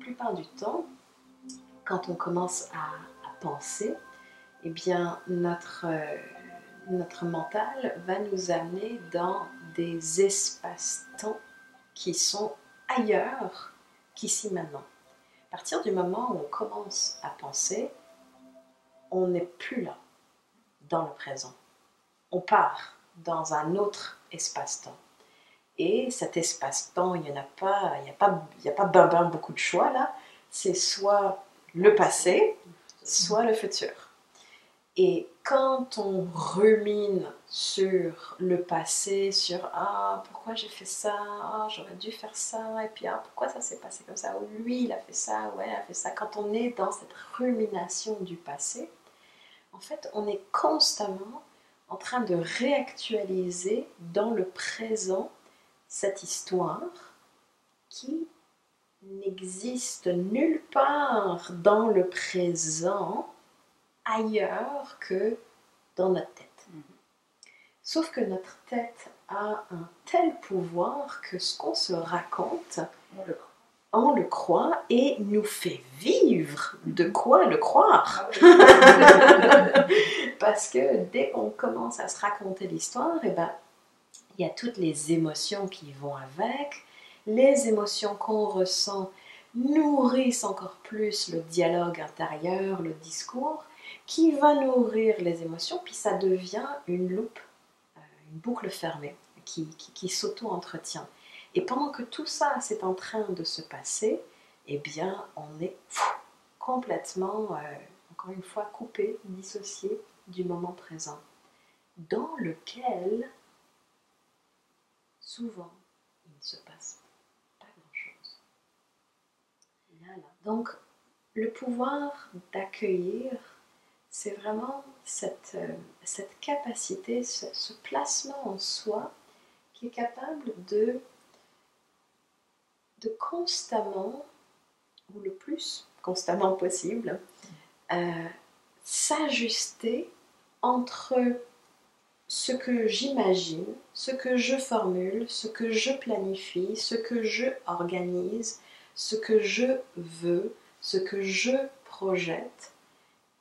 plupart du temps, quand on commence à penser, eh bien notre mental va nous amener dans des espaces-temps qui sont ailleurs qu'ici maintenant. À partir du moment où on commence à penser, on n'est plus là, dans le présent. On part dans un autre espace-temps. Et cet espace-temps, il n'y a pas beaucoup de choix là. C'est soit le passé, soit le futur. Et quand on rumine sur le passé, sur « Ah, pourquoi j'ai fait ça? Ah, j'aurais dû faire ça. Et puis, ah, pourquoi ça s'est passé comme ça? Ou lui, il a fait ça. Ouais, il a fait ça. » Quand on est dans cette rumination du passé, en fait, on est constamment en train de réactualiser dans le présent cette histoire qui n'existe nulle part dans le présent ailleurs que dans notre tête. Sauf que notre tête a un tel pouvoir que ce qu'on se raconte, on le croit et nous fait vivre. De quoi le croire? Parce que dès qu'on commence à se raconter l'histoire, eh ben, il y a toutes les émotions qui vont avec. Les émotions qu'on ressent nourrissent encore plus le dialogue intérieur, le discours, qui va nourrir les émotions, puis ça devient une loupe, une boucle fermée qui s'auto-entretient. Et pendant que tout ça c'est en train de se passer, eh bien on est complètement, encore une fois, coupé, dissocié du moment présent, dans lequel souvent il ne se passe pas grand-chose. Donc le pouvoir d'accueillir, c'est vraiment cette capacité, ce placement en soi qui est capable de constamment, ou le plus constamment possible, s'ajuster entre ce que j'imagine, ce que je formule, ce que je planifie, ce que je organise, ce que je veux, ce que je projette,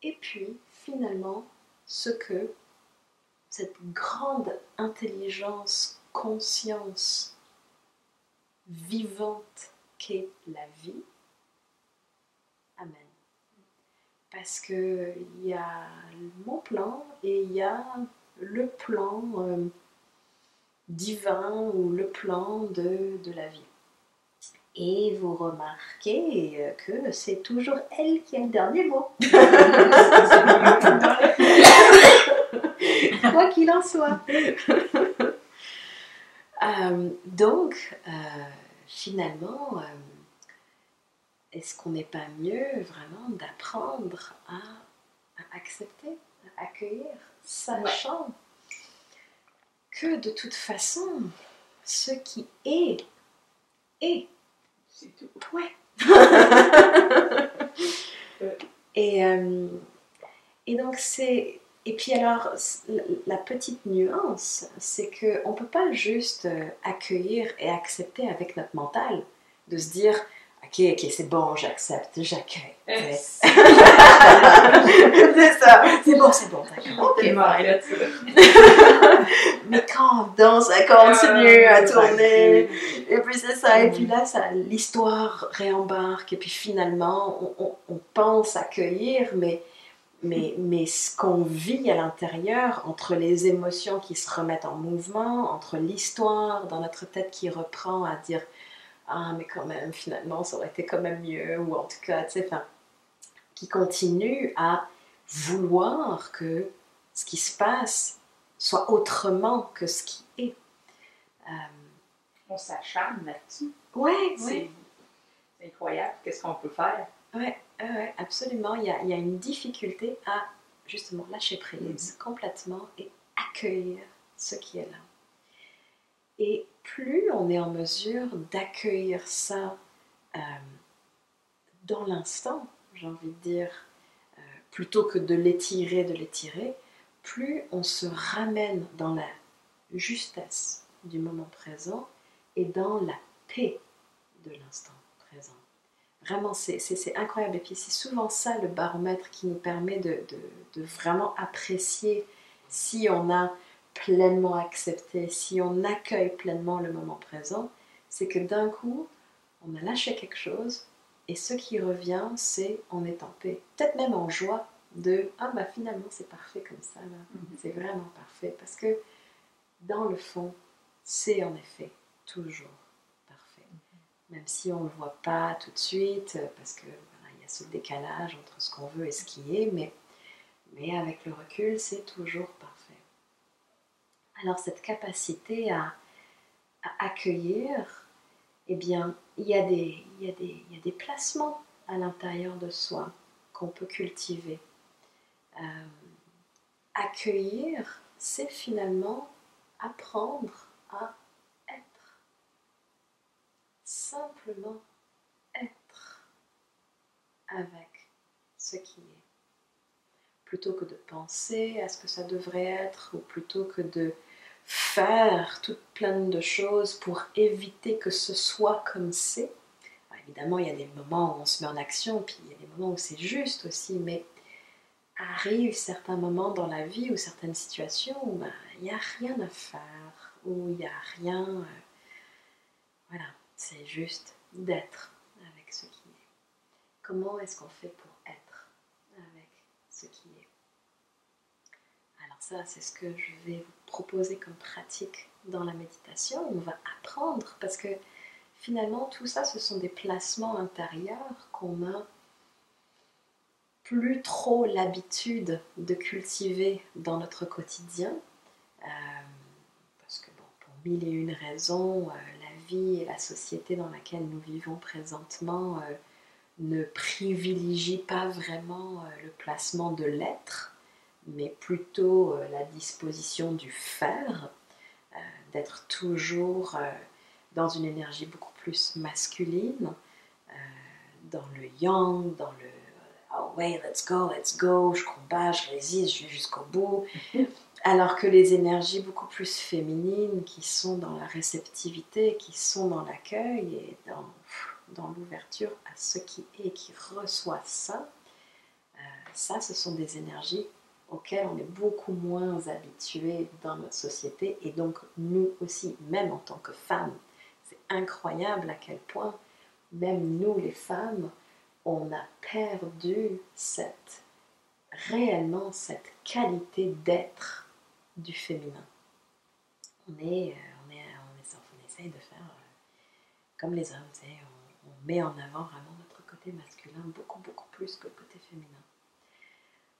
et puis finalement ce que cette grande intelligence, conscience vivante qu'est la vie amène. Parce qu'il y a mon plan et il y a le plan divin ou le plan de la vie. Et vous remarquez que c'est toujours elle qui a le dernier mot. Quoi qu'il en soit. Donc, finalement, est-ce qu'on n'est pas mieux vraiment d'apprendre à accepter, à accueillir, sachant que de toute façon, ce qui est, c'est tout. Ouais. Et donc c'est... Et puis alors, la petite nuance, c'est qu'on ne peut pas juste accueillir et accepter avec notre mental, de se dire « Ok, c'est bon, j'accepte, j'accueille. » Yes. C'est ça, c'est bon, d'accord. Okay. Mais quand ça continue à tourner, et puis c'est ça, et puis là, l'histoire réembarque, et puis finalement, on pense accueillir, mais ce qu'on vit à l'intérieur, entre les émotions qui se remettent en mouvement, entre l'histoire dans notre tête qui reprend à dire « Ah, mais quand même, finalement, ça aurait été quand même mieux », ou en tout cas, tu sais, qui continue à vouloir que ce qui se passe soit autrement que ce qui est. On s'acharne là-dessus. Ouais. C'est incroyable, qu'est-ce qu'on peut faire. Ouais, absolument. Il y a une difficulté à justement lâcher prise complètement et accueillir ce qui est là. Et plus on est en mesure d'accueillir ça dans l'instant, j'ai envie de dire, plutôt que de l'étirer, plus on se ramène dans la justesse du moment présent et dans la paix de l'instant présent. Vraiment, c'est incroyable. Et puis c'est souvent ça le baromètre qui nous permet de vraiment apprécier si on a pleinement accepté, si on accueille pleinement le moment présent. C'est que d'un coup, on a lâché quelque chose et ce qui revient, c'est on est en paix. Peut-être même en joie de « Ah bah finalement c'est parfait comme ça, là. C'est vraiment parfait. » Parce que dans le fond, c'est en effet toujours parfait. Même si on ne le voit pas tout de suite, parce que voilà, il y a ce décalage entre ce qu'on veut et ce qui est, mais avec le recul, c'est toujours parfait. Alors cette capacité à accueillir, eh bien, il y a des placements à l'intérieur de soi qu'on peut cultiver. Accueillir, c'est finalement apprendre à être. Simplement être avec ce qui est. Plutôt que de penser à ce que ça devrait être, ou plutôt que de faire toute plein de choses pour éviter que ce soit comme c'est. Évidemment, il y a des moments où on se met en action, puis il y a des moments où c'est juste aussi, mais arrivent certains moments dans la vie ou certaines situations où il n'y a rien à faire, où il n'y a rien... voilà, c'est juste d'être avec ce qui est. Comment est-ce qu'on fait pour être avec ce qui est? Alors ça, c'est ce que je vais vous proposer comme pratique dans la méditation. On va apprendre parce que finalement, tout ça, ce sont des placements intérieurs qu'on a plus trop l'habitude de cultiver dans notre quotidien. Parce que bon, pour mille et une raisons, la vie et la société dans laquelle nous vivons présentement ne privilégie pas vraiment le placement de l'être, mais plutôt la disposition du faire, d'être toujours dans une énergie beaucoup plus masculine, dans le yang, dans le oh ouais, let's go, je combats, je résiste, je vais jusqu'au bout. Alors que les énergies beaucoup plus féminines qui sont dans la réceptivité, qui sont dans l'accueil et dans l'ouverture à ce qui est, qui reçoit ça, ça, ce sont des énergies auxquelles on est beaucoup moins habitué dans notre société et donc nous aussi, même en tant que femmes. C'est incroyable à quel point, même nous les femmes, on a perdu réellement cette qualité d'être du féminin. On essaye de faire comme les hommes, on met en avant vraiment notre côté masculin beaucoup plus que le côté féminin.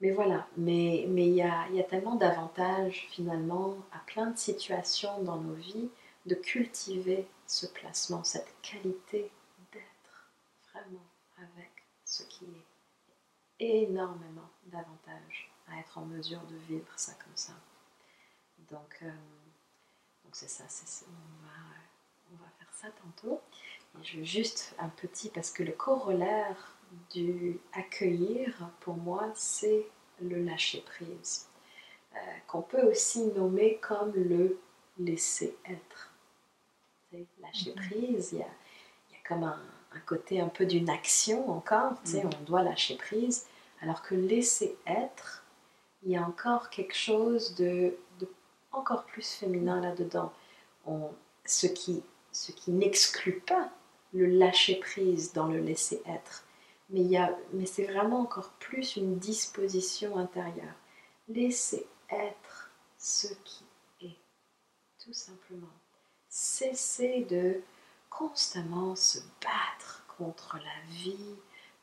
Mais voilà, mais il y a tellement d'avantages finalement à plein de situations dans nos vies de cultiver ce placement, cette qualité d'être vraiment avec ce qui est. Énormément d'avantages à être en mesure de vivre ça comme ça. Donc c'est ça, on va faire ça tantôt. Et je veux juste un petit, parce que le corollaire du accueillir, pour moi, c'est le lâcher prise, qu'on peut aussi nommer comme le laisser être. Lâcher prise, il y a comme un côté un peu d'une action encore, on doit lâcher prise, alors que laisser être, il y a encore quelque chose de encore plus féminin là-dedans. Ce qui n'exclut pas le lâcher prise dans le laisser être, mais c'est vraiment encore plus une disposition intérieure. Laisser être ce qui est, tout simplement. Cesser de constamment se battre contre la vie,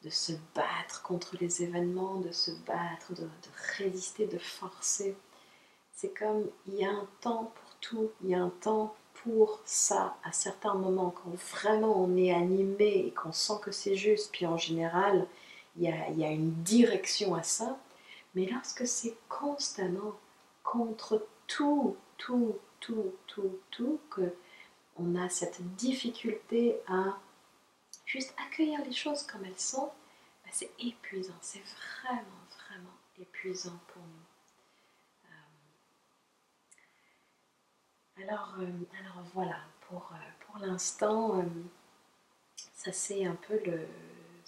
de se battre contre les événements, de se battre, de résister, de forcer. C'est comme, il y a un temps pour tout, il y a un temps pour ça, à certains moments, quand vraiment on est animé et qu'on sent que c'est juste, puis en général, il y a une direction à ça, mais lorsque c'est constamment contre tout, que on a cette difficulté à juste accueillir les choses comme elles sont, c'est épuisant, c'est vraiment épuisant pour nous. Alors voilà, pour l'instant, ça c'est un peu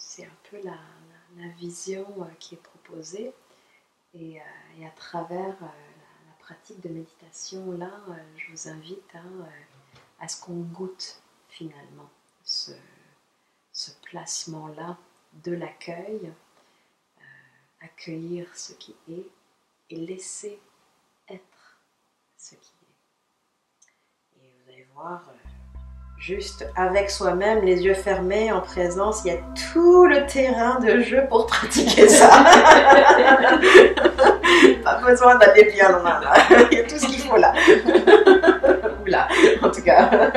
c'est un peu la vision qui est proposée. Et à travers la pratique de méditation, là, je vous invite à ce qu'on goûte finalement ce placement-là de l'accueil, accueillir ce qui est et laisser être ce qui est. Et vous allez voir, juste avec soi-même, les yeux fermés, en présence, il y a tout le terrain de jeu pour pratiquer ça. Pas besoin d'aller bien loin, là. Il y a tout ce qu'il faut là. Ou là, en tout cas.